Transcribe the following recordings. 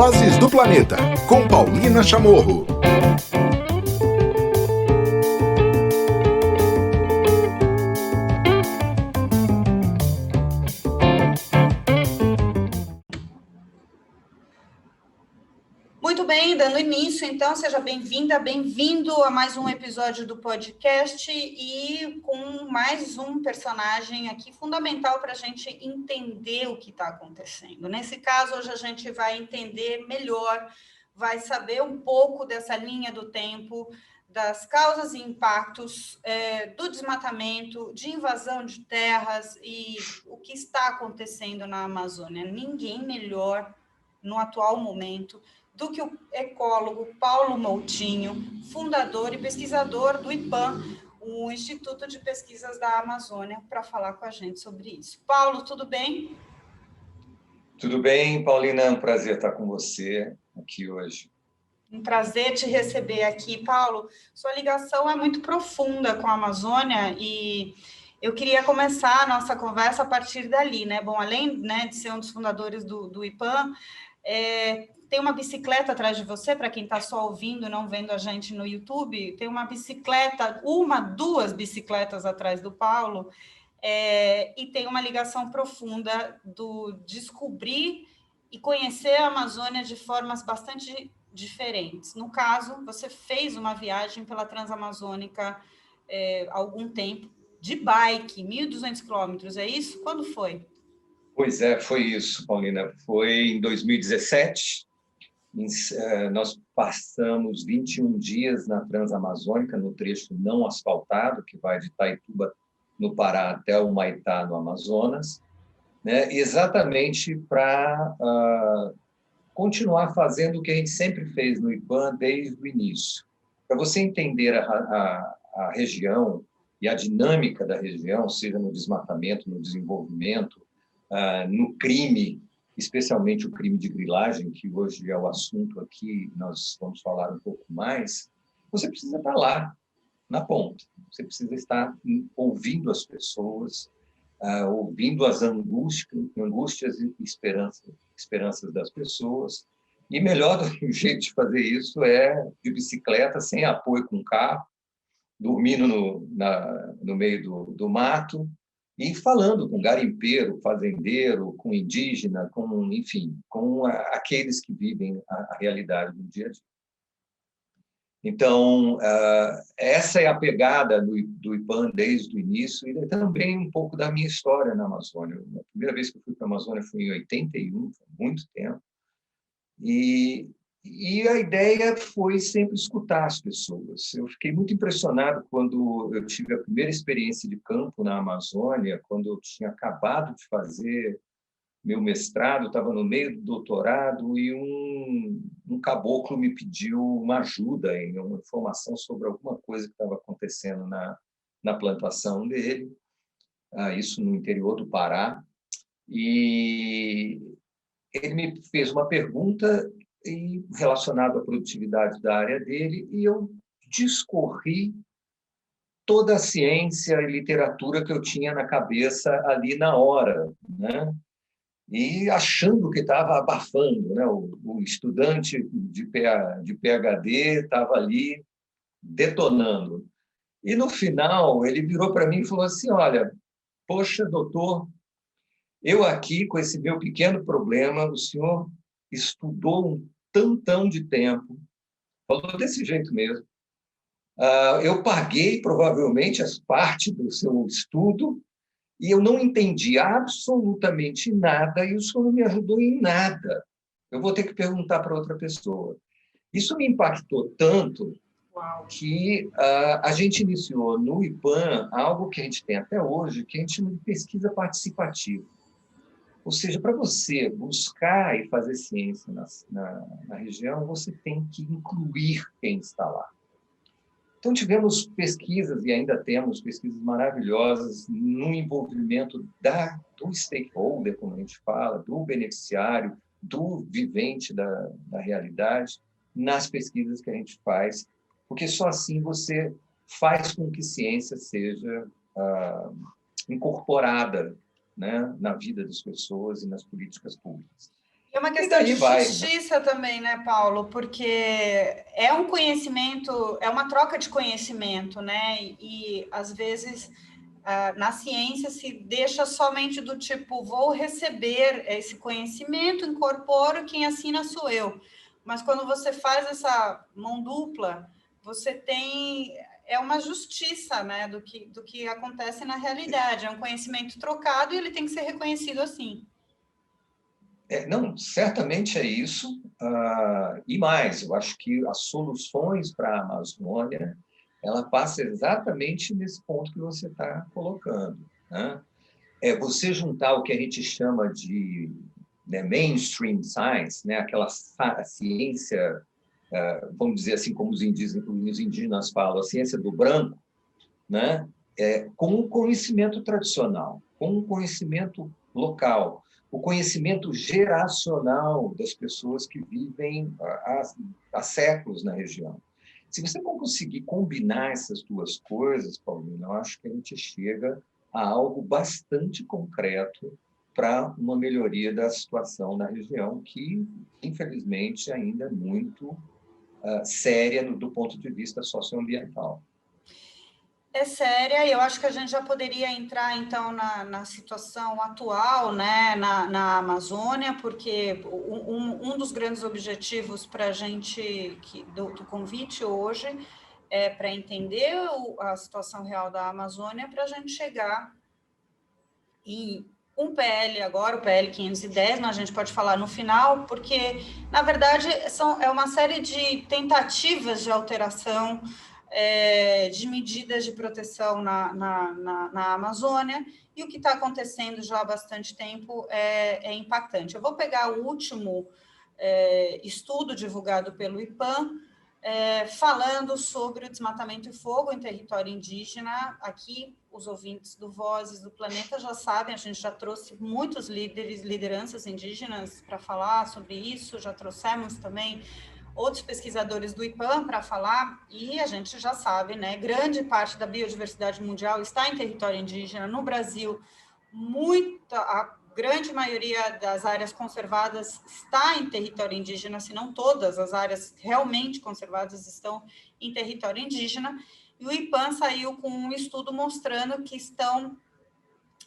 Vozes do Planeta, com Paulina Chamorro. Muito bem, dando início, então, seja bem-vinda, bem-vindo a mais um episódio do podcast e com mais um personagem aqui fundamental para a gente entender o que está acontecendo. Nesse caso, hoje a gente vai entender melhor, vai saber um pouco dessa linha do tempo, das causas e impactos do desmatamento, de invasão de terras e o que está acontecendo na Amazônia. Ninguém melhor no atual momento do que o ecólogo Paulo Moutinho, fundador e pesquisador do IPAM, o Instituto de Pesquisas da Amazônia, para falar com a gente sobre isso. Paulo, tudo bem? Tudo bem, Paulina, é um prazer estar com você aqui hoje. Um prazer te receber aqui, Paulo. Sua ligação é muito profunda com a Amazônia e eu queria começar a nossa conversa a partir dali, né? Bom, além, né, de ser um dos fundadores do IPAM, tem uma bicicleta atrás de você, para quem está só ouvindo, não vendo a gente no YouTube, tem uma bicicleta, duas bicicletas atrás do Paulo, e tem uma ligação profunda do descobrir e conhecer a Amazônia de formas bastante diferentes. No caso, você fez uma viagem pela Transamazônica há algum tempo, de bike, 1.200 quilômetros, é isso? Quando foi? Pois é, foi isso, Paulina. Foi em 2017. Nós passamos 21 dias na Transamazônica, no trecho não asfaltado, que vai de Itaituba, no Pará, até o Humaitá, no Amazonas, né? Exatamente para continuar fazendo o que a gente sempre fez no IPAM desde o início. Para você entender a região e a dinâmica da região, seja no desmatamento, no desenvolvimento, no crime, especialmente o crime de grilagem, que hoje é o assunto aqui, nós vamos falar um pouco mais, você precisa estar lá, na ponta. Você precisa estar ouvindo as pessoas, ouvindo as angústias e esperanças das pessoas. E melhor do jeito de fazer isso é de bicicleta, sem apoio com carro, dormindo no meio do mato, e falando com garimpeiro, fazendeiro, com indígena, enfim, com aqueles que vivem a realidade do dia a dia. Então, essa é a pegada do IPAM desde o início e também um pouco da minha história na Amazônia. A primeira vez que eu fui para a Amazônia foi em 81, foi muito tempo, e a ideia foi sempre escutar as pessoas. Eu fiquei muito impressionado quando eu tive a primeira experiência de campo na Amazônia, quando eu tinha acabado de fazer meu mestrado, estava no meio do doutorado, e um caboclo me pediu uma ajuda, uma informação sobre alguma coisa que estava acontecendo na plantação dele, isso no interior do Pará. E ele me fez uma pergunta relacionada à produtividade da área dele, e eu discorri toda a ciência e literatura que eu tinha na cabeça ali na hora, né? E achando que estava abafando, né? O estudante de PhD estava ali detonando. E, no final, ele virou para mim e falou assim: olha, poxa, doutor, eu aqui, com esse meu pequeno problema, o senhor estudou um tantão de tempo, falou desse jeito mesmo. Eu paguei, provavelmente, as partes do seu estudo, e eu não entendi absolutamente nada, e o senhor não me ajudou em nada. Eu vou ter que perguntar para outra pessoa. Isso me impactou tanto que a gente iniciou no IPAM algo que a gente tem até hoje, que a gente chama de pesquisa participativa. Ou seja, para você buscar e fazer ciência na região, você tem que incluir quem está lá. Então, tivemos pesquisas, e ainda temos pesquisas maravilhosas, no envolvimento do stakeholder, como a gente fala, do beneficiário, do vivente da realidade, nas pesquisas que a gente faz, porque só assim você faz com que ciência seja incorporada, né, na vida das pessoas e nas políticas públicas. É uma E questão daí de vai, né? justiça também, né, Paulo? Porque é um conhecimento, é uma troca de conhecimento, né? E às vezes na ciência se deixa somente do tipo, vou receber esse conhecimento, incorporo, quem assina sou eu. Mas quando você faz essa mão dupla, você tem é uma justiça, né, do que acontece na realidade. É um conhecimento trocado e ele tem que ser reconhecido assim. Não, certamente é isso. E mais, eu acho que as soluções para a Amazônia, ela passa exatamente nesse ponto que você está colocando, né? É você juntar o que a gente chama de, né, mainstream science, né, aquela ciência, vamos dizer assim, como os indígenas falam, a ciência do branco, né, com o conhecimento tradicional, com o conhecimento local, o conhecimento geracional das pessoas que vivem há séculos na região. Se você não conseguir combinar essas duas coisas, Paulina, eu acho que a gente chega a algo bastante concreto para uma melhoria da situação na região, que, infelizmente, ainda é muito séria do ponto de vista socioambiental. É séria, e eu acho que a gente já poderia entrar, então, na situação atual, né, na Amazônia, porque um dos grandes objetivos para a gente, do convite hoje, é para entender a situação real da Amazônia, para a gente chegar em um PL agora, o PL 510, mas a gente pode falar no final, porque, na verdade, é uma série de tentativas de alteração de medidas de proteção na Amazônia, e o que está acontecendo já há bastante tempo é impactante. Eu vou pegar o último estudo divulgado pelo IPAM, falando sobre o desmatamento e fogo em território indígena. Aqui, os ouvintes do Vozes do Planeta já sabem, a gente já trouxe muitos lideranças indígenas para falar sobre isso, já trouxemos também outros pesquisadores do IPAM para falar, e a gente já sabe, né, grande parte da biodiversidade mundial está em território indígena. No Brasil, a grande maioria das áreas conservadas está em território indígena, se não todas as áreas realmente conservadas estão em território indígena, e o IPAM saiu com um estudo mostrando que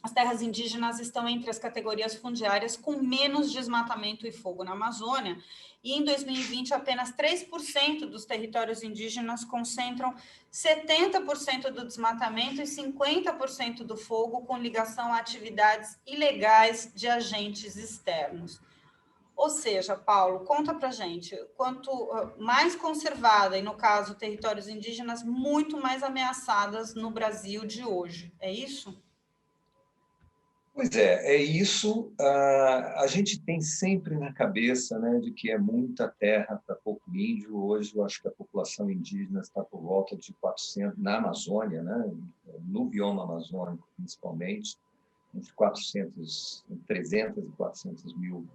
as terras indígenas estão entre as categorias fundiárias com menos desmatamento e fogo na Amazônia, e em 2020 apenas 3% dos territórios indígenas concentram 70% do desmatamento e 50% do fogo, com ligação a atividades ilegais de agentes externos. Ou seja, Paulo, conta para gente, quanto mais conservada, e no caso territórios indígenas, muito mais ameaçadas no Brasil de hoje, é isso? Pois é isso. A gente tem sempre na cabeça, né, de que é muita terra para pouco índio. Hoje, eu acho que a população indígena está por volta de 400, na Amazônia, né, no bioma amazônico, principalmente, entre 300 e 400 mil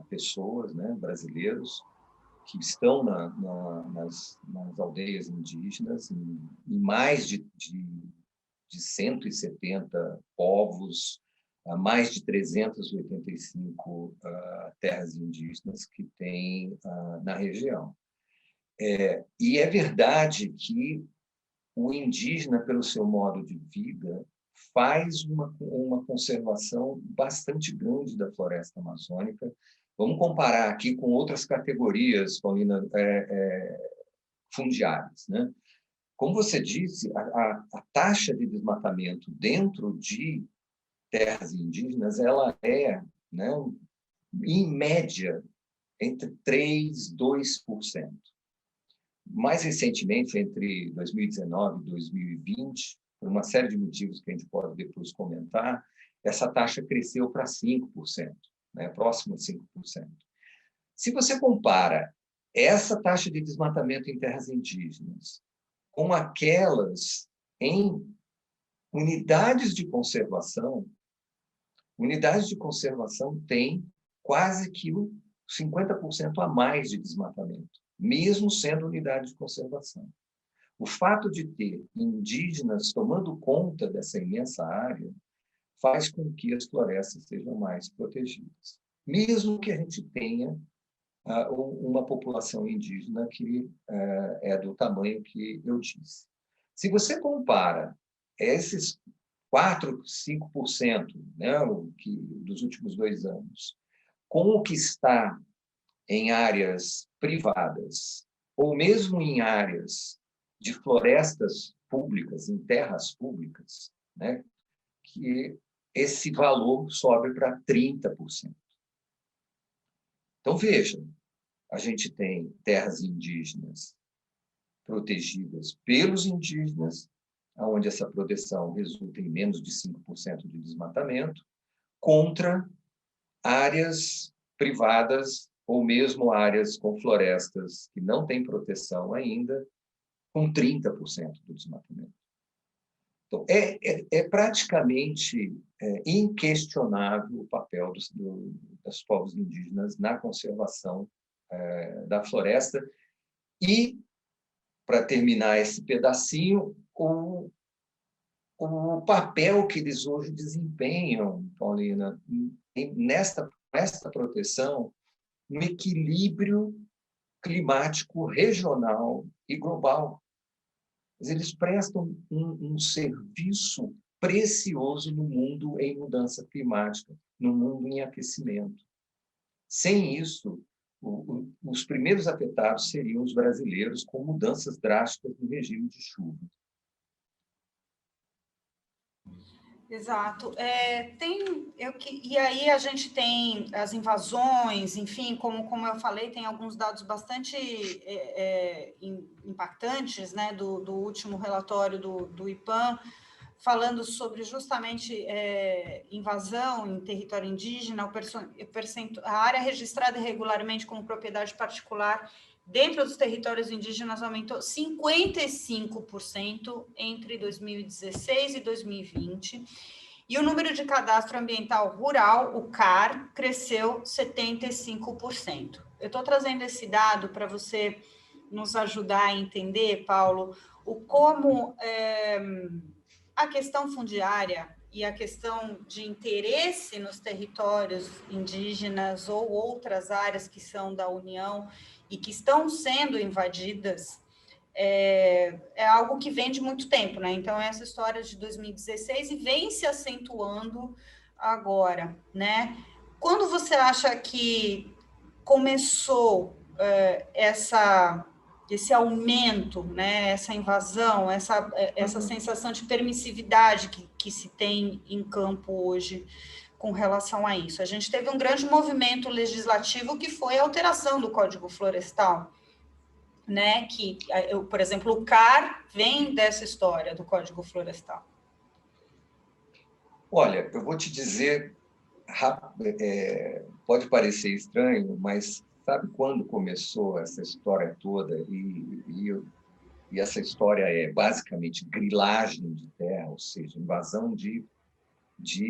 pessoas, né, brasileiros, que estão nas aldeias indígenas, em mais de 170 povos, mais de 385 terras indígenas que tem na região. E é verdade que o indígena, pelo seu modo de vida, faz uma conservação bastante grande da floresta amazônica. Vamos comparar aqui com outras categorias, Paulina, fundiárias, né? Como você disse, a taxa de desmatamento dentro de terras indígenas, ela né, em média, entre 3% e 2%. Mais recentemente, entre 2019 e 2020, por uma série de motivos que a gente pode depois comentar, essa taxa cresceu para 5%, né, próximo de 5%. Se você compara essa taxa de desmatamento em terras indígenas com aquelas em unidades de conservação têm quase que 50% a mais de desmatamento, mesmo sendo unidade de conservação. O fato de ter indígenas tomando conta dessa imensa área faz com que as florestas sejam mais protegidas. mesmo que a gente tenha uma população indígena que é do tamanho que eu disse. Se você compara esses 4, 5%, né, dos últimos 2 anos, com o que está em áreas privadas, ou mesmo em áreas de florestas públicas, em terras públicas, né, que esse valor sobe para 30%. Então, veja, a gente tem terras indígenas protegidas pelos indígenas, onde essa proteção resulta em menos de 5% de desmatamento, contra áreas privadas ou mesmo áreas com florestas que não têm proteção ainda, com 30% do desmatamento. Então, é praticamente inquestionável o papel dos povos indígenas na conservação da floresta. E, para terminar esse pedacinho, o papel que eles hoje desempenham, Paulina, nesta proteção, no equilíbrio climático regional e global. Eles prestam um serviço precioso no mundo em mudança climática, no mundo em aquecimento. Sem isso, os primeiros afetados seriam os brasileiros, com mudanças drásticas no regime de chuva. Exato. E aí a gente tem as invasões, enfim, como eu falei, tem alguns dados bastante impactantes, né, do último relatório do IPAN, falando sobre justamente invasão em território indígena, a área registrada irregularmente como propriedade particular dentro dos territórios indígenas aumentou 55% entre 2016 e 2020, e o número de cadastro ambiental rural, o CAR, cresceu 75%. Eu estou trazendo esse dado para você nos ajudar a entender, Paulo, como a questão fundiária e a questão de interesse nos territórios indígenas ou outras áreas que são da União e que estão sendo invadidas é algo que vem de muito tempo, né? Então, essa história de 2016 e vem se acentuando agora, né? Quando você acha que começou esse aumento, né, essa invasão, essa sensação de permissividade que se tem em campo hoje com relação a isso? A gente teve um grande movimento legislativo que foi a alteração do Código Florestal, né, por exemplo, o CAR vem dessa história do Código Florestal. Olha, eu vou te dizer, pode parecer estranho, mas sabe quando começou essa história toda? E essa história é basicamente grilagem de terra, ou seja, invasão de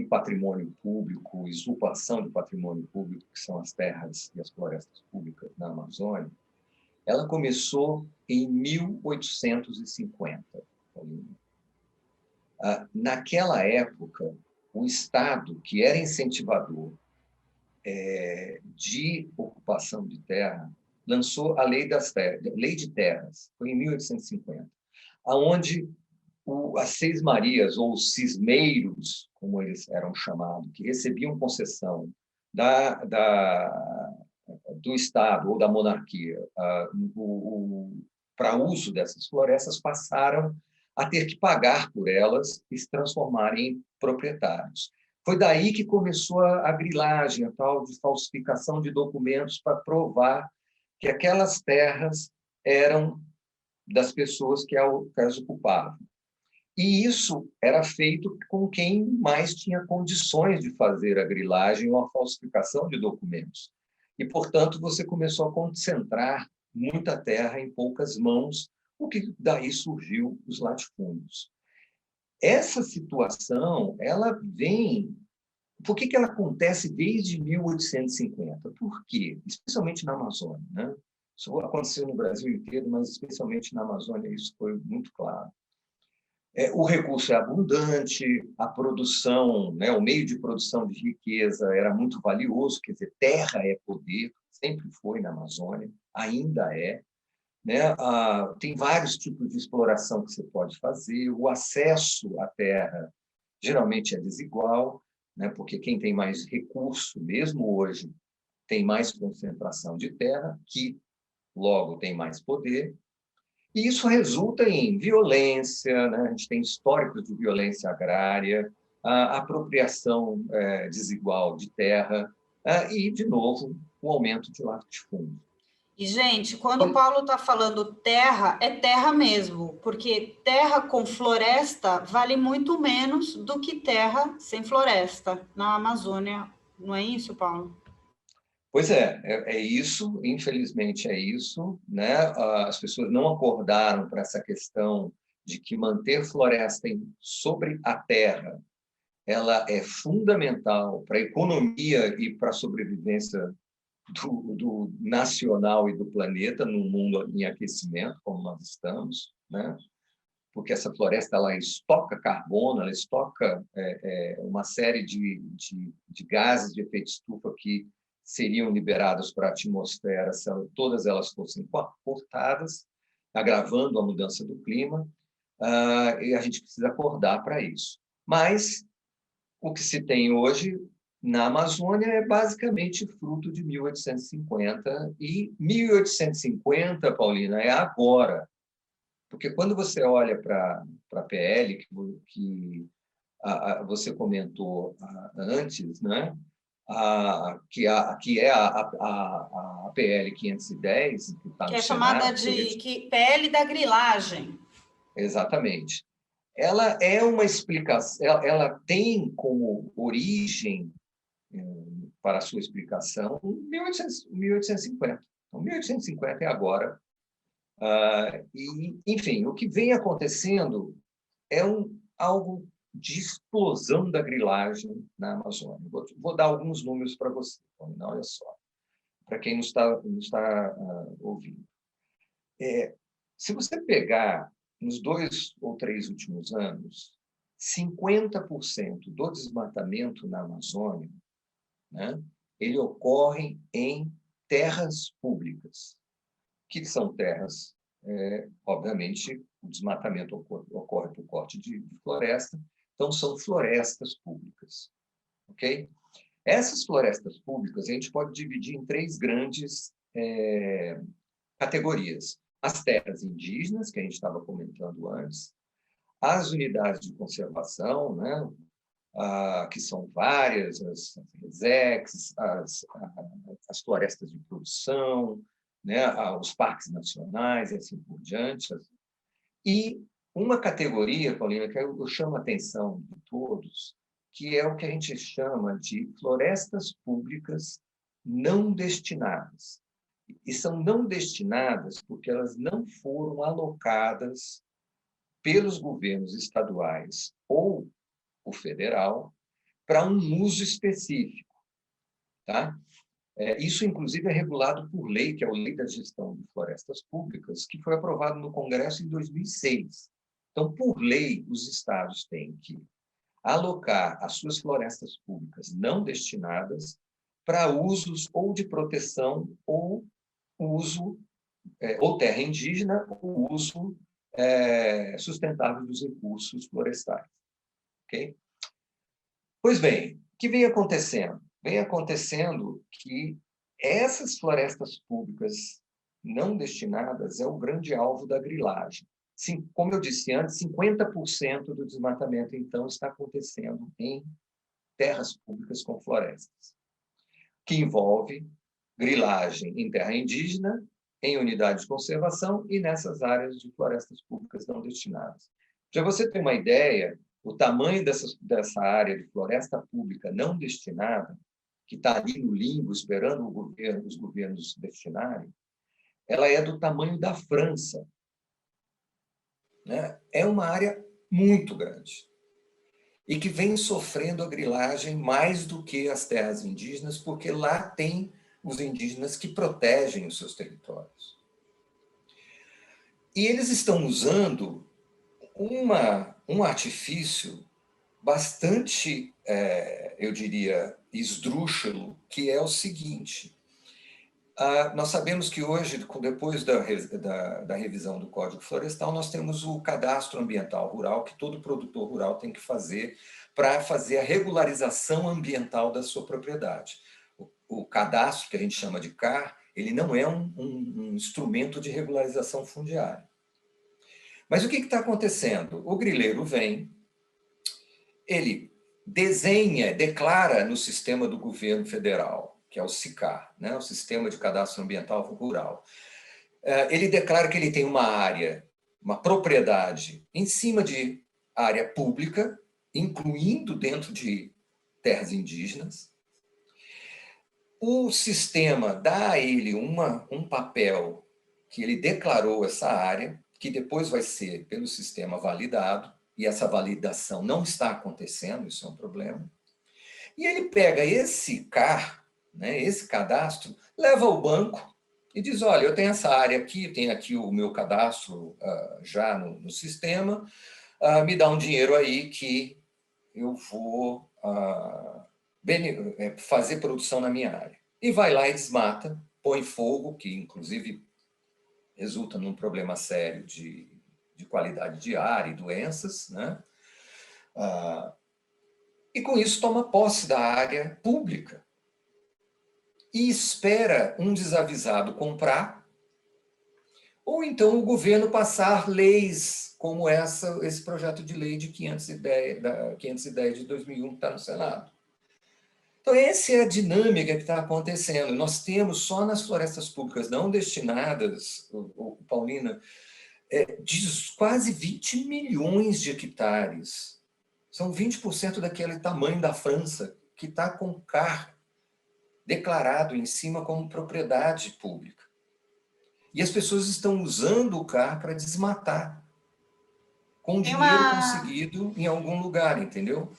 patrimônio público, usurpação de patrimônio público, que são as terras e as florestas públicas na Amazônia. Ela começou em 1850. Naquela época, o Estado, que era incentivador de ocupação de terra, lançou a Lei de Terras, foi em 1850, onde as Seis Marias, ou os cismeiros, como eles eram chamados, que recebiam concessão do Estado ou da monarquia para uso dessas florestas, passaram a ter que pagar por elas e se transformarem em proprietários. Foi daí que começou a grilagem, a tal de falsificação de documentos para provar que aquelas terras eram das pessoas que as ocupavam. E isso era feito com quem mais tinha condições de fazer a grilagem ou a falsificação de documentos. E, portanto, você começou a concentrar muita terra em poucas mãos, o que daí surgiu os latifúndios. Essa situação, ela vem... Por que ela acontece desde 1850? Por quê? Especialmente na Amazônia, né? Isso aconteceu no Brasil inteiro, mas especialmente na Amazônia isso foi muito claro. O recurso é abundante, a produção, né, o meio de produção de riqueza era muito valioso, quer dizer, terra é poder, sempre foi na Amazônia, ainda é. Né? Tem vários tipos de exploração que você pode fazer, o acesso à terra geralmente é desigual, né? Porque quem tem mais recurso, mesmo hoje, tem mais concentração de terra, que logo tem mais poder, e isso resulta em violência, né? A gente tem históricos de violência agrária, a apropriação desigual de terra e, de novo, o aumento de latifúndio. E, gente, quando o Paulo está falando terra, é terra mesmo, porque terra com floresta vale muito menos do que terra sem floresta na Amazônia. Não é isso, Paulo? Pois é isso, infelizmente é isso, né? As pessoas não acordaram para essa questão de que manter floresta sobre a terra ela é fundamental para a economia e para a sobrevivência do nacional e do planeta num mundo em aquecimento, como nós estamos, né? Porque essa floresta ela estoca carbono, ela estoca uma série de gases de efeito estufa que seriam liberados para a atmosfera se todas elas fossem cortadas, agravando a mudança do clima, e a gente precisa acordar para isso. Mas o que se tem hoje na Amazônia é basicamente fruto de 1850, e 1850, Paulina, é agora. Porque quando você olha para a PL, que você comentou antes, né? Que é a PL 510, que está Que no é chamada Senado. de PL da grilagem. Exatamente. Ela é uma explicação, ela tem como origem, para a sua explicação, 1850. Então, 1850 é agora. Enfim, o que vem acontecendo é algo de explosão da grilagem na Amazônia. Vou dar alguns números para você, olha só, para quem não está ouvindo. Se você pegar nos 2 ou 3 últimos anos, 50% do desmatamento na Amazônia, né, ele ocorre em terras públicas, que são terras, obviamente, o desmatamento ocorre por corte de floresta, então são florestas públicas, ok? Essas florestas públicas a gente pode dividir em 3 grandes categorias. As terras indígenas, que a gente estava comentando antes, as unidades de conservação, né, que são várias, as RESECs, as florestas de produção, né, os parques nacionais e assim por diante. E uma categoria, Paulina, que eu chamo a atenção de todos, que é o que a gente chama de florestas públicas não destinadas. E são não destinadas porque elas não foram alocadas pelos governos estaduais ou o federal para um uso específico. Tá? Isso, inclusive, é regulado por lei, que é a Lei da Gestão de Florestas Públicas, que foi aprovado no Congresso em 2006. Então, por lei, os estados têm que alocar as suas florestas públicas não destinadas para usos ou de proteção ou uso, ou terra indígena, ou uso sustentável dos recursos florestais. Ok? Pois bem, o que vem acontecendo? Vem acontecendo que essas florestas públicas não destinadas é o grande alvo da grilagem. Como eu disse antes, 50% do desmatamento, então, está acontecendo em terras públicas com florestas, que envolve grilagem em terra indígena, em unidades de conservação e nessas áreas de florestas públicas não destinadas. Para você ter uma ideia, o tamanho dessa área de floresta pública não destinada, que está ali no limbo, esperando os governos destinarem, ela é do tamanho da França. Né? É uma área muito grande e que vem sofrendo a grilagem mais do que as terras indígenas, porque lá tem os indígenas que protegem os seus territórios. E eles estão usando uma um artifício bastante, eu diria, esdrúxulo, que é o seguinte. Nós sabemos que hoje, depois da revisão do Código Florestal, nós temos o cadastro ambiental rural, que todo produtor rural tem que fazer para fazer a regularização ambiental da sua propriedade. O cadastro, que a gente chama de CAR, ele não é um instrumento de regularização fundiária. Mas o que está acontecendo? O grileiro vem, ele desenha, declara no sistema do governo federal, que é o SICAR, né, o Sistema de Cadastro Ambiental Rural. Ele declara que ele tem uma área, uma propriedade em cima de área pública, incluindo dentro de terras indígenas. O sistema dá a ele um papel que ele declarou essa área, que depois vai ser, pelo sistema, validado, e essa validação não está acontecendo, isso é um problema. E ele pega esse CAR, né, esse cadastro, leva ao banco e diz, olha, eu tenho essa área aqui, tenho aqui o meu cadastro já no sistema, me dá um dinheiro aí que eu vou fazer produção na minha área. E vai lá e desmata, põe fogo, que inclusive resulta num problema sério de qualidade de ar e doenças, né? E com isso toma posse da área pública e espera um desavisado comprar, ou então o governo passar leis como esse projeto de lei de 510 de 2001 que está no Senado. Então, essa é a dinâmica que está acontecendo. Nós temos só nas florestas públicas não destinadas, Paulina, de quase 20 milhões de hectares. São 20% daquele tamanho da França que está com CAR declarado em cima como propriedade pública. E as pessoas estão usando o CAR para desmatar, com dinheiro conseguido em algum lugar, entendeu?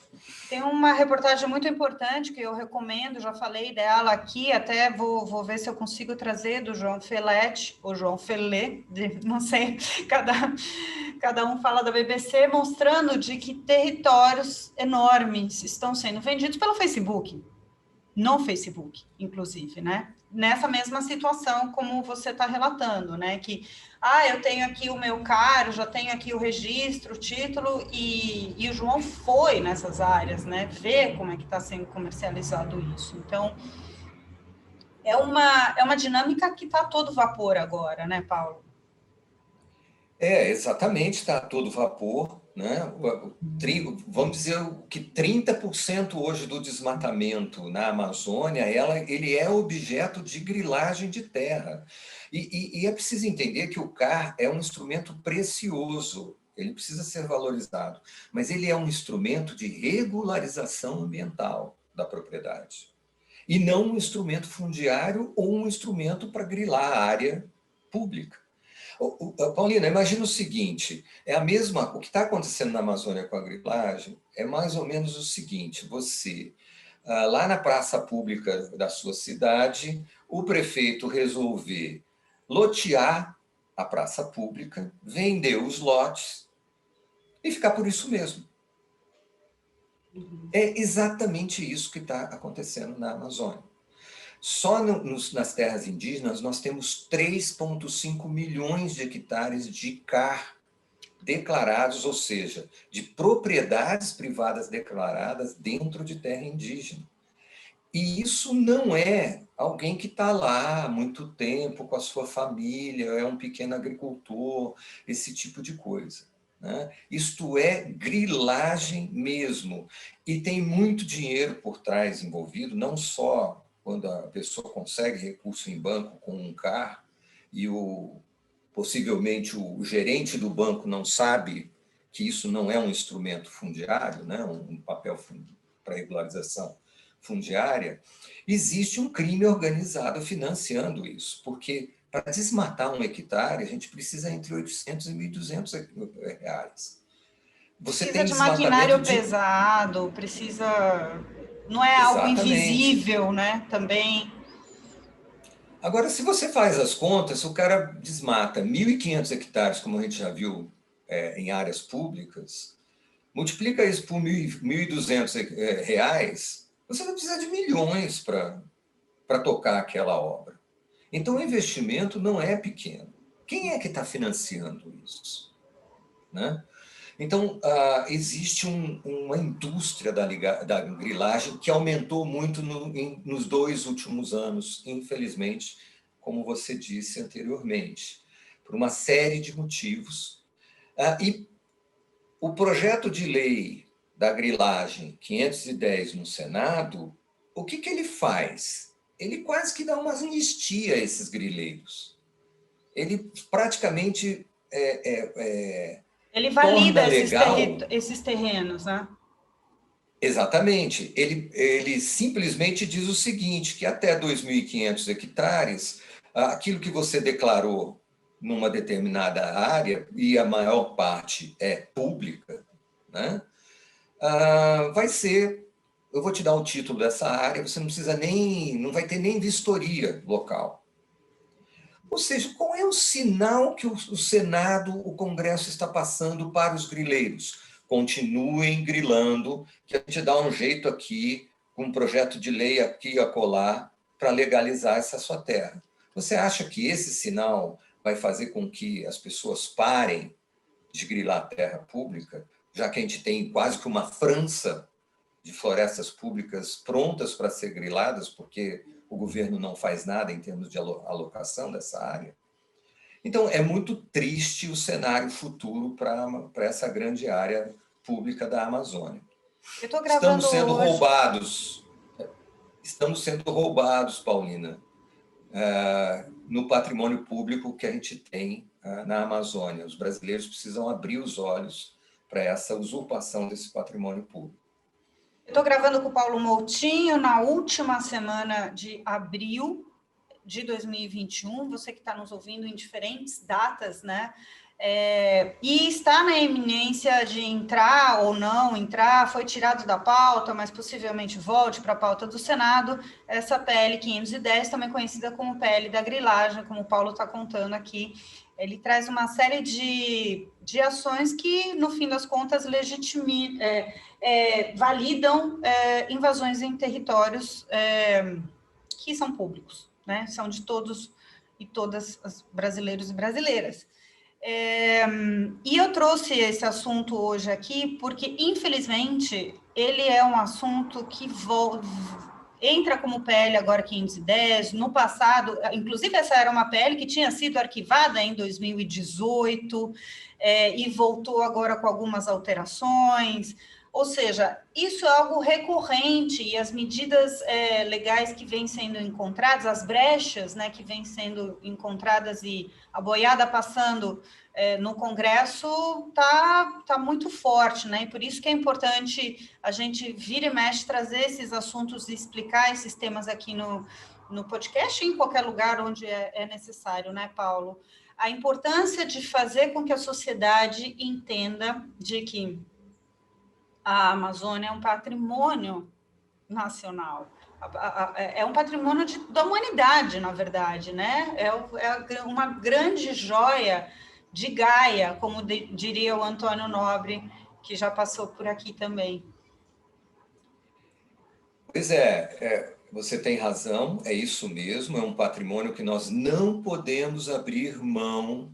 Tem uma reportagem muito importante que eu recomendo, já falei dela aqui, até vou ver se eu consigo trazer, do João Felete, ou João Felê, não sei, cada um fala da BBC, mostrando de que territórios enormes estão sendo vendidos pelo Facebook, no Facebook, inclusive, né? Nessa mesma situação como você está relatando, né? Que, eu tenho aqui o meu CAR, já tenho aqui o registro, o título, e o João foi nessas áreas, né? Ver como é que está sendo comercializado isso. Então, é uma dinâmica que está a todo vapor agora, né, Paulo? Exatamente, está a todo vapor, né? Vamos dizer que 30% hoje do desmatamento na Amazônia, ele é objeto de grilagem de terra. E é preciso entender que o CAR é um instrumento precioso, ele precisa ser valorizado, mas ele é um instrumento de regularização ambiental da propriedade, e não um instrumento fundiário ou um instrumento para grilar a área pública. Paulina, imagina o seguinte, o que está acontecendo na Amazônia com a grilagem é mais ou menos o seguinte, você, lá na praça pública da sua cidade, o prefeito resolver lotear a praça pública, vender os lotes e ficar por isso mesmo. É exatamente isso que está acontecendo na Amazônia. Só nas terras indígenas, nós temos 3,5 milhões de hectares de CAR declarados, ou seja, de propriedades privadas declaradas dentro de terra indígena. E isso não é alguém que está lá há muito tempo com a sua família, é um pequeno agricultor, esse tipo de coisa, né? Isto é grilagem mesmo. E tem muito dinheiro por trás envolvido, não só quando a pessoa consegue recurso em banco com um CAR e possivelmente o gerente do banco não sabe que isso não é um instrumento fundiário, né, um papel para regularização fundiária, existe um crime organizado financiando isso, porque para desmatar um hectare, a gente precisa entre 800 e 1.200 reais. Você precisa de maquinário pesado, precisa... Não é algo invisível, né? Também. Agora, se você faz as contas, se o cara desmata 1.500 hectares, como a gente já viu em áreas públicas, Multiplica isso por 1.200 reais, você vai precisar de milhões para tocar aquela obra. Então, o investimento não é pequeno. Quem é que está financiando isso? Né? Então, existe uma indústria da grilagem que aumentou muito nos 2 últimos anos, infelizmente, como você disse anteriormente, por uma série de motivos. E o projeto de lei da grilagem 510 no Senado, o que ele faz? Ele quase que dá uma anistia a esses grileiros. Ele praticamente Ele torna valida legal. esses terrenos, né? Exatamente. Ele simplesmente diz o seguinte, que até 2.500 hectares, aquilo que você declarou numa determinada área, e a maior parte é pública, né? Vai ser, eu vou te dar o título dessa área, você não precisa não vai ter nem vistoria local. Ou seja, qual é o sinal que o Senado, o Congresso está passando para os grileiros? Continuem grilando, que a gente dá um jeito aqui, com um projeto de lei aqui e acolá, para legalizar essa sua terra. Você acha que esse sinal vai fazer com que as pessoas parem de grilar a terra pública, já que a gente tem quase que uma França de florestas públicas prontas para ser griladas, porque o governo não faz nada em termos de alocação dessa área? Então, é muito triste o cenário futuro para essa grande área pública da Amazônia. Eu estou Estamos gravando sendo hoje. roubados, Paulina, no patrimônio público que a gente tem na Amazônia. Os brasileiros precisam abrir os olhos para essa usurpação desse patrimônio público. Estou gravando com o Paulo Moutinho na última semana de abril de 2021. Você que está nos ouvindo em diferentes datas, né? E está na iminência de entrar ou não entrar, foi tirado da pauta, mas possivelmente volte para a pauta do Senado, essa PL 510, também conhecida como PL da grilagem, como o Paulo está contando aqui. Ele traz uma série de ações que, no fim das contas, validam invasões em territórios que são públicos, né? São de todos e todas as brasileiros e brasileiras. E eu trouxe esse assunto hoje aqui porque, infelizmente, ele é um assunto que entra como PL agora 510, no passado, inclusive essa era uma PL que tinha sido arquivada em 2018, e voltou agora com algumas alterações. Ou seja, isso é algo recorrente e as medidas legais que vêm sendo encontradas, as brechas, né, que vêm sendo encontradas e a boiada passando no Congresso tá muito forte, né? E por isso que é importante a gente vira e mexe, trazer esses assuntos e explicar esses temas aqui no podcast e em qualquer lugar onde é necessário, né, Paulo? A importância de fazer com que a sociedade entenda de que a Amazônia é um patrimônio nacional, é um patrimônio da humanidade, na verdade, né? É uma grande joia de Gaia, como diria o Antônio Nobre, que já passou por aqui também. Pois você tem razão, é isso mesmo, é um patrimônio que nós não podemos abrir mão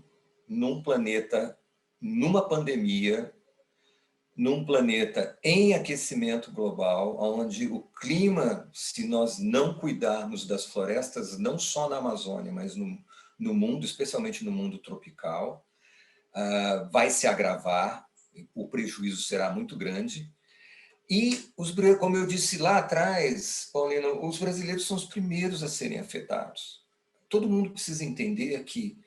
num planeta, numa pandemia, num planeta em aquecimento global, onde o clima, se nós não cuidarmos das florestas, não só na Amazônia, mas no mundo, especialmente no mundo tropical, vai se agravar, o prejuízo será muito grande. E, como eu disse lá atrás, Paulina, os brasileiros são os primeiros a serem afetados. Todo mundo precisa entender que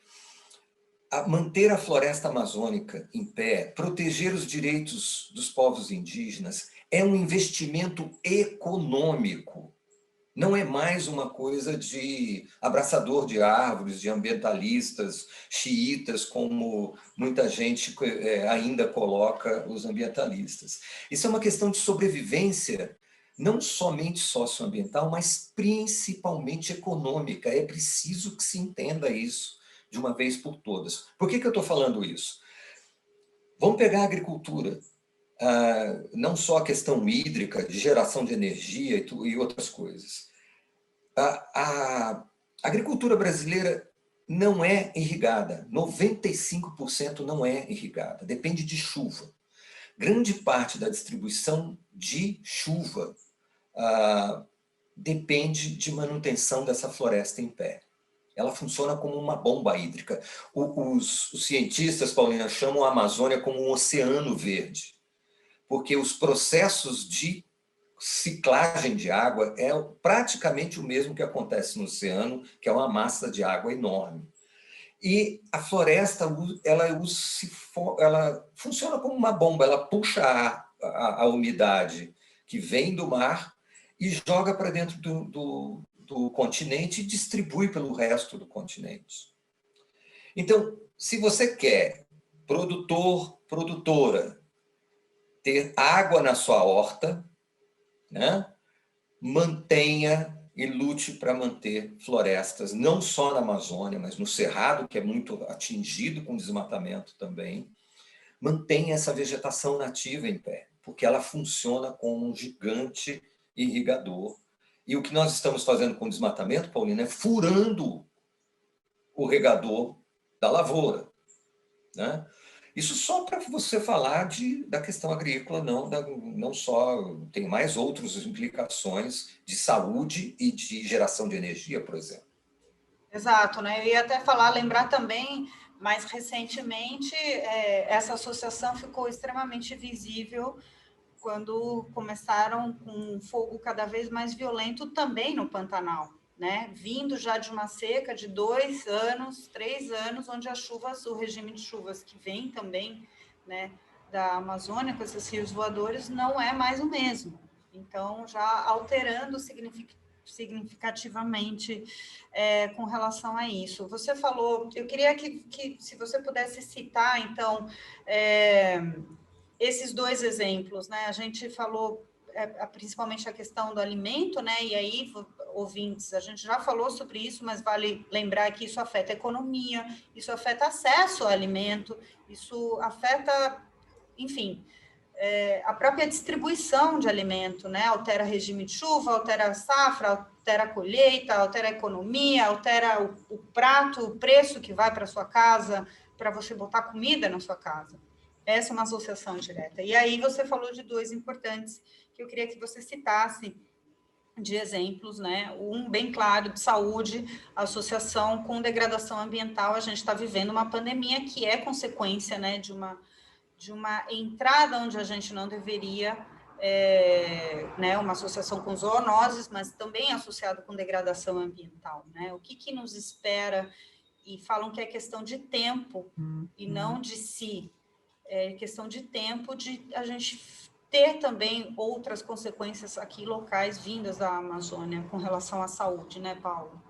manter a floresta amazônica em pé, proteger os direitos dos povos indígenas, é um investimento econômico. Não é mais uma coisa de abraçador de árvores, de ambientalistas xiitas, como muita gente ainda coloca os ambientalistas. Isso é uma questão de sobrevivência, não somente socioambiental, mas principalmente econômica. É preciso que se entenda isso de uma vez por todas. Por que eu estou falando isso? Vamos pegar a agricultura. não só a questão hídrica, de geração de energia e outras coisas. A agricultura brasileira não é irrigada, 95% não é irrigada, depende de chuva. Grande parte da distribuição de chuva depende de manutenção dessa floresta em pé. Ela funciona como uma bomba hídrica. Os cientistas, Paulina, chamam a Amazônia como um oceano verde, porque os processos de ciclagem de água é praticamente o mesmo que acontece no oceano, que é uma massa de água enorme. E a floresta, ela funciona como uma bomba, ela puxa a umidade que vem do mar e joga para dentro do continente e distribui pelo resto do continente. Então, se você quer, produtora, ter água na sua horta, né, mantenha e lute para manter florestas, não só na Amazônia, mas no Cerrado, que é muito atingido com desmatamento também. Mantenha essa vegetação nativa em pé, porque ela funciona como um gigante irrigador. E o que nós estamos fazendo com o desmatamento, Paulina, é furando o regador da lavoura, né? Isso só para você falar da questão agrícola, não só, tem mais outras implicações de saúde e de geração de energia, por exemplo. Exato, né? Eu ia até lembrar também, mais recentemente, essa associação ficou extremamente visível quando começaram com um fogo cada vez mais violento também no Pantanal, né? Vindo já de uma seca de 2 anos, 3 anos, onde as chuvas, o regime de chuvas que vem também, né, da Amazônia, com esses rios voadores, não é mais o mesmo. Então, já alterando significativamente com relação a isso. Você falou, eu queria que se você pudesse citar, então, esses 2 exemplos, né? A gente falou principalmente a questão do alimento, né? E aí, ouvintes, a gente já falou sobre isso, mas vale lembrar que isso afeta a economia, isso afeta acesso ao alimento, isso afeta, enfim, a própria distribuição de alimento, né? Altera regime de chuva, altera a safra, altera a colheita, altera a economia, altera o prato, o preço que vai para sua casa, para você botar comida na sua casa. Essa é uma associação direta. E aí você falou de 2 importantes que eu queria que você citasse de exemplos, né? Um bem claro de saúde, associação com degradação ambiental. A gente está vivendo uma pandemia que é consequência, né, de uma entrada onde a gente não deveria, né, uma associação com zoonoses, mas também associado com degradação ambiental, né? O que nos espera? E falam que é questão de tempo e não de si. É questão de tempo de a gente ter também outras consequências aqui locais vindas da Amazônia com relação à saúde, né, Paulo?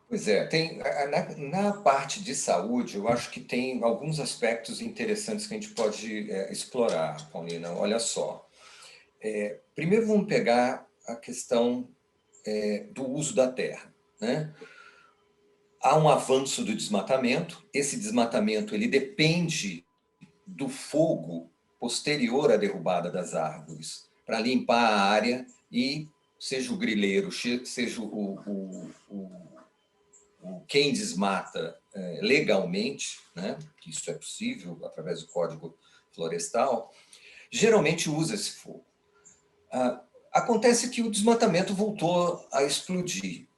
Pois é, na parte de saúde, eu acho que tem alguns aspectos interessantes que a gente pode explorar, Paulina. Olha só. Primeiro vamos pegar a questão do uso da terra, né? Há um avanço do desmatamento. Esse desmatamento ele depende do fogo posterior à derrubada das árvores para limpar a área e seja o grileiro, seja quem desmata legalmente, né, que isso é possível através do Código Florestal, geralmente usa esse fogo. Acontece que o desmatamento voltou a explodir,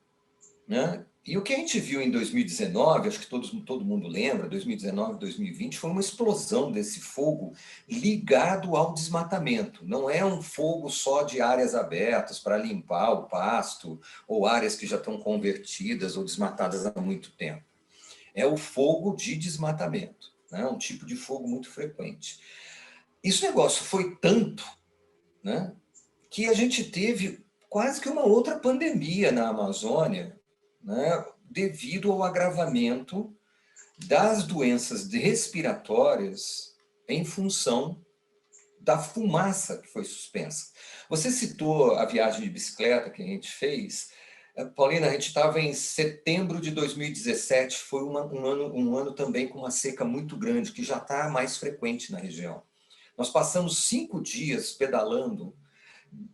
né? E o que a gente viu em 2019, acho que todo mundo lembra, 2019, 2020, foi uma explosão desse fogo ligado ao desmatamento. Não é um fogo só de áreas abertas para limpar o pasto, ou áreas que já estão convertidas ou desmatadas há muito tempo. É o fogo de desmatamento, né? Um tipo de fogo muito frequente. Esse negócio foi tanto, né, que a gente teve quase que uma outra pandemia na Amazônia, né, devido ao agravamento das doenças respiratórias em função da fumaça que foi suspensa. Você citou a viagem de bicicleta que a gente fez. Paulina, a gente estava em setembro de 2017, foi um ano também com uma seca muito grande, que já está mais frequente na região. Nós passamos 5 dias pedalando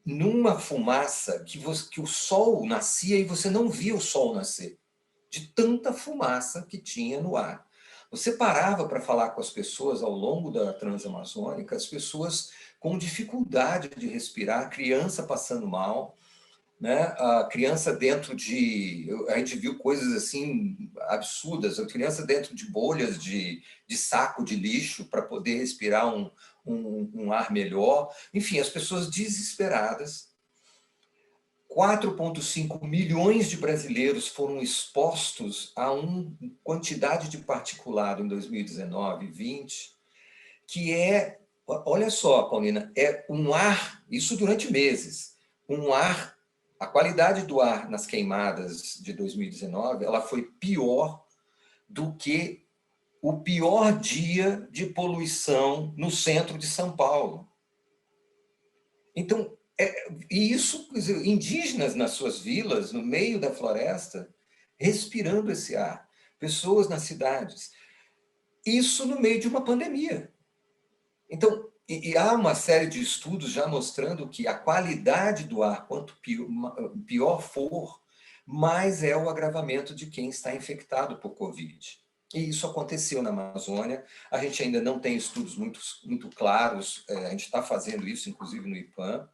numa fumaça que o sol nascia e você não via o sol nascer, de tanta fumaça que tinha no ar. Você parava para falar com as pessoas ao longo da Transamazônica, as pessoas com dificuldade de respirar, criança passando mal, né? A criança dentro de... A gente viu coisas assim absurdas, a criança dentro de bolhas de saco de lixo para poder respirar um ar melhor. Enfim, as pessoas desesperadas. 4,5 milhões de brasileiros foram expostos a uma quantidade de particulado em 2019 e 2020, que é, olha só, Paulina, é um ar, isso durante meses, um ar, a qualidade do ar nas queimadas de 2019, ela foi pior do que o pior dia de poluição no centro de São Paulo. Então, e isso, indígenas nas suas vilas, no meio da floresta, respirando esse ar, pessoas nas cidades. Isso no meio de uma pandemia. Então, e há uma série de estudos já mostrando que a qualidade do ar, quanto pior for, mais é o agravamento de quem está infectado por Covid. E isso aconteceu na Amazônia. A gente ainda não tem estudos muito claros, a gente está fazendo isso, inclusive no IPAM,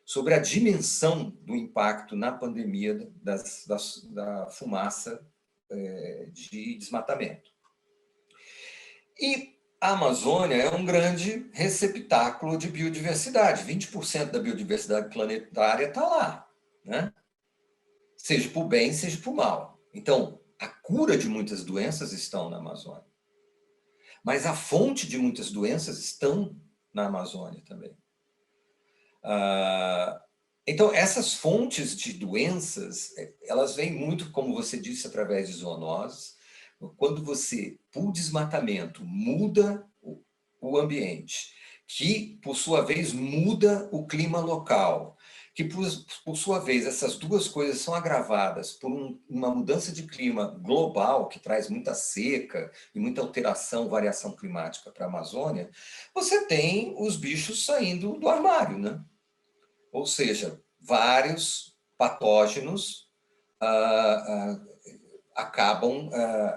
sobre a dimensão do impacto na pandemia da fumaça de desmatamento. E a Amazônia é um grande receptáculo de biodiversidade. 20% da biodiversidade planetária está lá, né? Seja por bem, seja por mal. Então, a cura de muitas doenças estão na Amazônia. Mas a fonte de muitas doenças estão na Amazônia também. Então, essas fontes de doenças, elas vêm muito, como você disse, através de zoonoses. Quando você, por desmatamento, muda o ambiente, que, por sua vez, muda o clima local, que, por sua vez, essas duas coisas são agravadas por uma mudança de clima global, que traz muita seca e muita alteração, variação climática para a Amazônia, você tem os bichos saindo do armário, né? Ou seja, vários patógenos acabam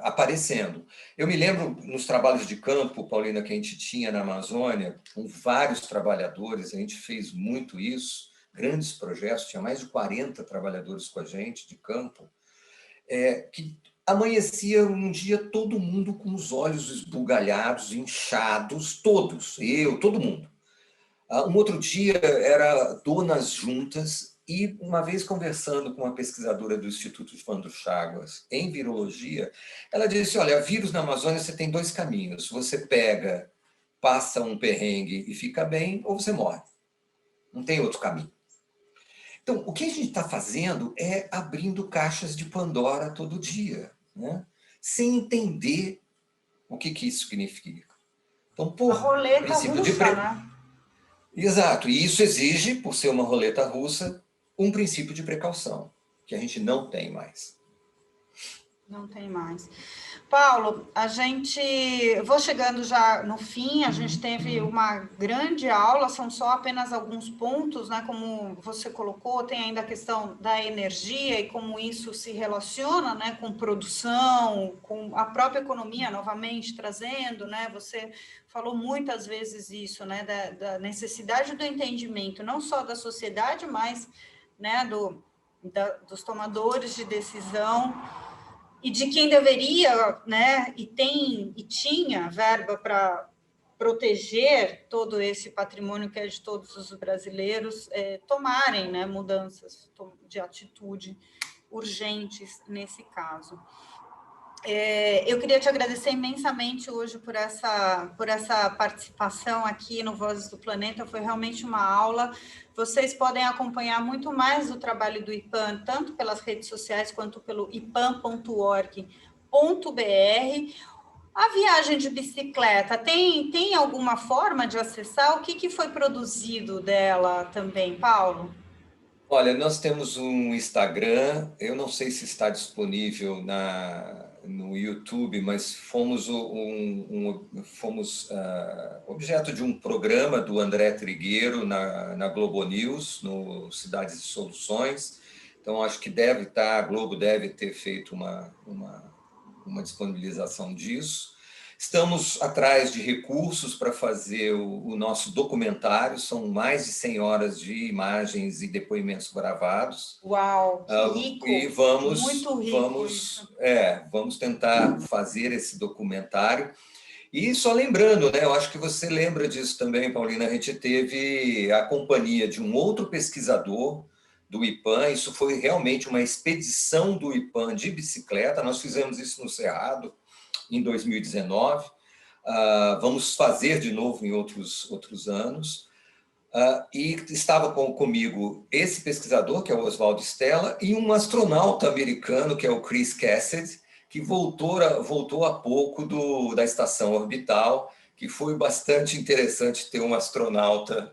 aparecendo. Eu me lembro, nos trabalhos de campo, Paulina, que a gente tinha na Amazônia, com vários trabalhadores, a gente fez muito isso, grandes projetos, tinha mais de 40 trabalhadores com a gente de campo, que amanhecia um dia todo mundo com os olhos esbugalhados, inchados, todos, todo mundo. Um outro dia era dor nas juntas, e uma vez conversando com uma pesquisadora do Instituto Evandro Chagas em virologia, ela disse, olha, vírus na Amazônia você tem 2 caminhos, você pega, passa um perrengue e fica bem, ou você morre. Não tem outro caminho. Então, o que a gente está fazendo é abrindo caixas de Pandora todo dia, né? Sem entender o que isso significa. Então, por a roleta princípio russa, né? Exato, e isso exige, por ser uma roleta russa, um princípio de precaução, que a gente não tem mais. Não tem mais. Paulo, vou chegando já no fim, a gente teve uma grande aula, são só apenas alguns pontos, né? Como você colocou, tem ainda a questão da energia e como isso se relaciona, né, com produção, com a própria economia, novamente, trazendo, né? Você falou muitas vezes isso, né, da necessidade do entendimento, não só da sociedade, mas, né, dos tomadores de decisão, e de quem deveria, né, e tinha verba para proteger todo esse patrimônio que é de todos os brasileiros, tomarem, né, mudanças de atitude urgentes nesse caso. Eu queria te agradecer imensamente hoje por essa participação aqui no Vozes do Planeta, foi realmente uma aula. Vocês podem acompanhar muito mais o trabalho do IPAM, tanto pelas redes sociais quanto pelo ipam.org.br. A viagem de bicicleta, tem alguma forma de acessar? O que foi produzido dela também, Paulo? Olha, nós temos um Instagram, eu não sei se está disponível no YouTube, mas fomos objeto de um programa do André Trigueiro na Globo News, no Cidades e Soluções. Então, acho que a Globo deve ter feito uma disponibilização disso. Estamos atrás de recursos para fazer o nosso documentário, são mais de 100 horas de imagens e depoimentos gravados. Uau, que rico! E muito rico isso. Vamos tentar fazer esse documentário. E só lembrando, né, eu acho que você lembra disso também, Paulina, a gente teve a companhia de um outro pesquisador do IPAM, isso foi realmente uma expedição do IPAM de bicicleta, nós fizemos isso no Cerrado, em 2019, vamos fazer de novo em outros anos, e estava comigo esse pesquisador, que é o Oswald Stella, e um astronauta americano, que é o Chris Cassidy, que voltou há pouco da estação orbital, que foi bastante interessante ter um astronauta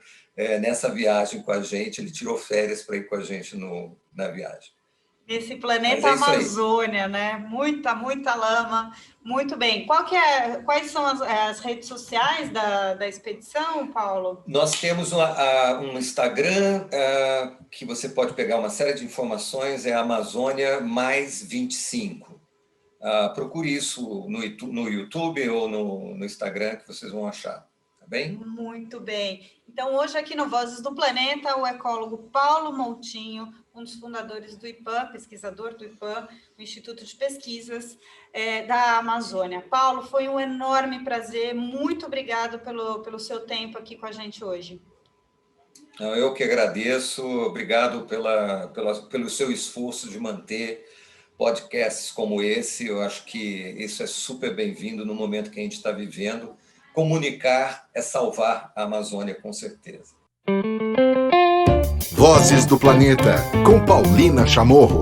nessa viagem com a gente, ele tirou férias para ir com a gente na viagem. Esse planeta Amazônia, né? Muita lama. Muito bem. Quais são as redes sociais da expedição, Paulo? Nós temos um Instagram que você pode pegar uma série de informações, é Amazônia mais 25. Procure isso no YouTube ou no Instagram que vocês vão achar. Tá bem? Muito bem. Então, hoje aqui no Vozes do Planeta, o ecólogo Paulo Moutinho, um dos fundadores do IPAM, pesquisador do IPAM, o Instituto de Pesquisas da Amazônia. Paulo, foi um enorme prazer, muito obrigado pelo seu tempo aqui com a gente hoje. Eu que agradeço, obrigado pelo seu esforço de manter podcasts como esse, eu acho que isso é super bem-vindo no momento que a gente está vivendo. Comunicar é salvar a Amazônia, com certeza. Vozes do Planeta, com Paulina Chamorro.